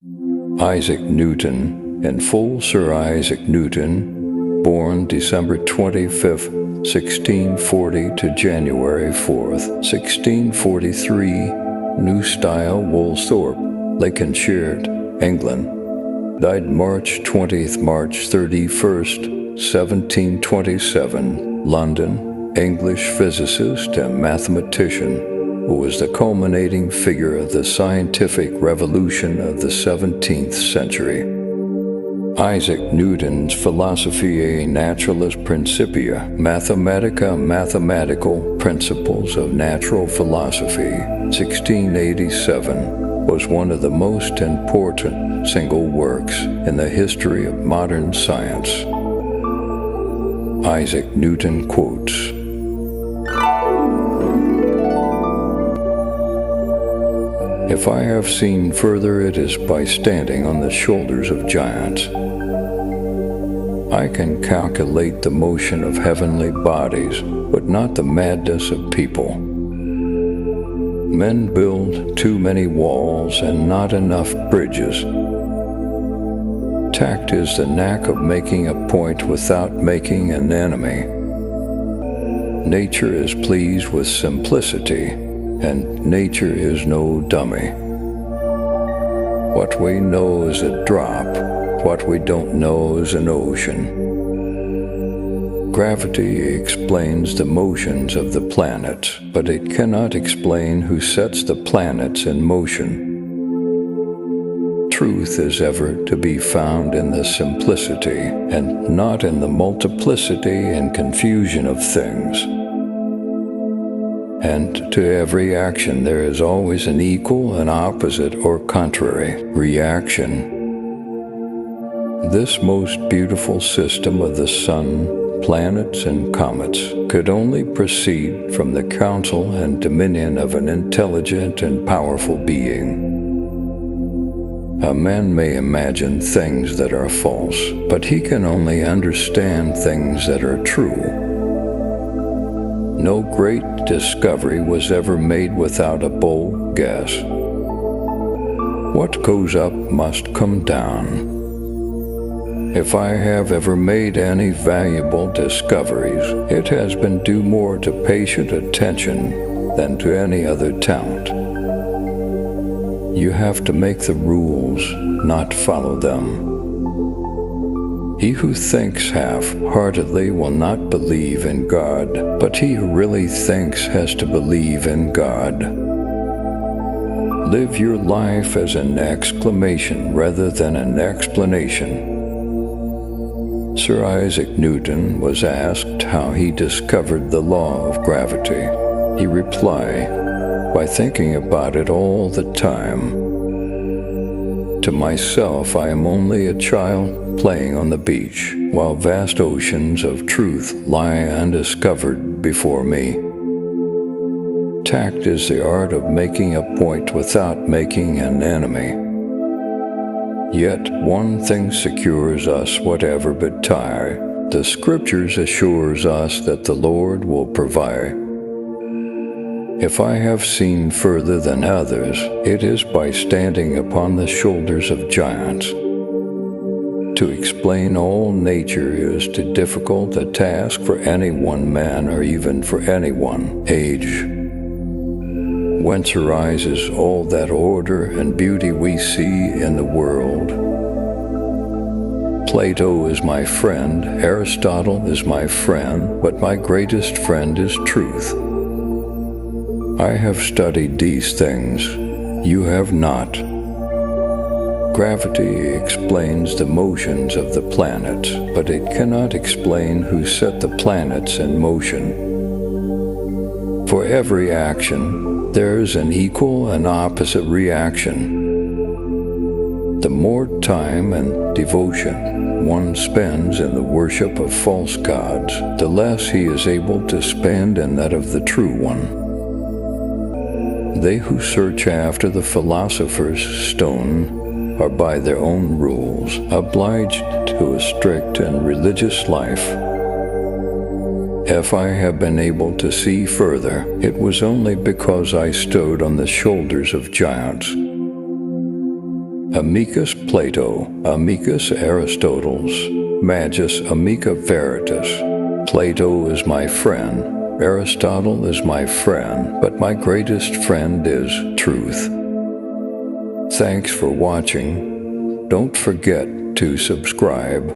Isaac Newton, in full Sir Isaac Newton, born December 25th, 1640 to January 4th, 1643, New Style, Woolthorpe, Lincolnshire, England. Died March 31st, 1727, London. English physicist and mathematician who was the culminating figure of the scientific revolution of the 17th century. Isaac Newton's Philosophiae Naturalis Principia, Mathematica, Mathematical Principles of Natural Philosophy, 1687, was one of the most important single works in the history of modern science. Isaac Newton quotes, "If I have seen further, it is by standing on the shoulders of giants. I can calculate the motion of heavenly bodies, but not the madness of people. Men build too many walls and not enough bridges. Tact is the knack of making a point without making an enemy. Nature is pleased with simplicity, and nature is no dummy. What we know is a drop, what we don't know is an ocean. Gravity explains the motions of the planets, but it cannot explain who sets the planets in motion. Truth is ever to be found in the simplicity, and not in the multiplicity and confusion of things. And to every action there is always an equal, an opposite, or contrary reaction. This most beautiful system of the sun, planets, and comets could only proceed from the counsel and dominion of an intelligent and powerful being. A man may imagine things that are false, but he can only understand things that are true. No great discovery was ever made without a bold guess. What goes up must come down. If I have ever made any valuable discoveries, it has been due more to patient attention than to any other talent. You have to make the rules, not follow them. He who thinks half-heartedly will not believe in God, but he who really thinks has to believe in God. Live your life as an exclamation rather than an explanation." Sir Isaac Newton was asked how he discovered the law of gravity. He replied, "By thinking about it all the time. To myself, I am only a child playing on the beach, while vast oceans of truth lie undiscovered before me. Tact is the art of making a point without making an enemy. Yet one thing secures us whatever betide. The Scriptures assures us that the Lord will provide. If I have seen further than others, it is by standing upon the shoulders of giants. To explain all nature is too difficult a task for any one man or even for any one age. Whence arises all that order and beauty we see in the world. Plato is my friend, Aristotle is my friend, but my greatest friend is truth. I have studied these things, you have not. Gravity explains the motions of the planets, but it cannot explain who set the planets in motion. For every action, there is an equal and opposite reaction. The more time and devotion one spends in the worship of false gods, the less he is able to spend in that of the true one. They who search after the philosopher's stone are by their own rules obliged to a strict and religious life. If I have been able to see further, it was only because I stood on the shoulders of giants. Amicus Plato, amicus Aristoteles, magis amica veritas. Plato is my friend, Aristotle is my friend, but my greatest friend is truth. Thanks for watching. Don't forget to subscribe.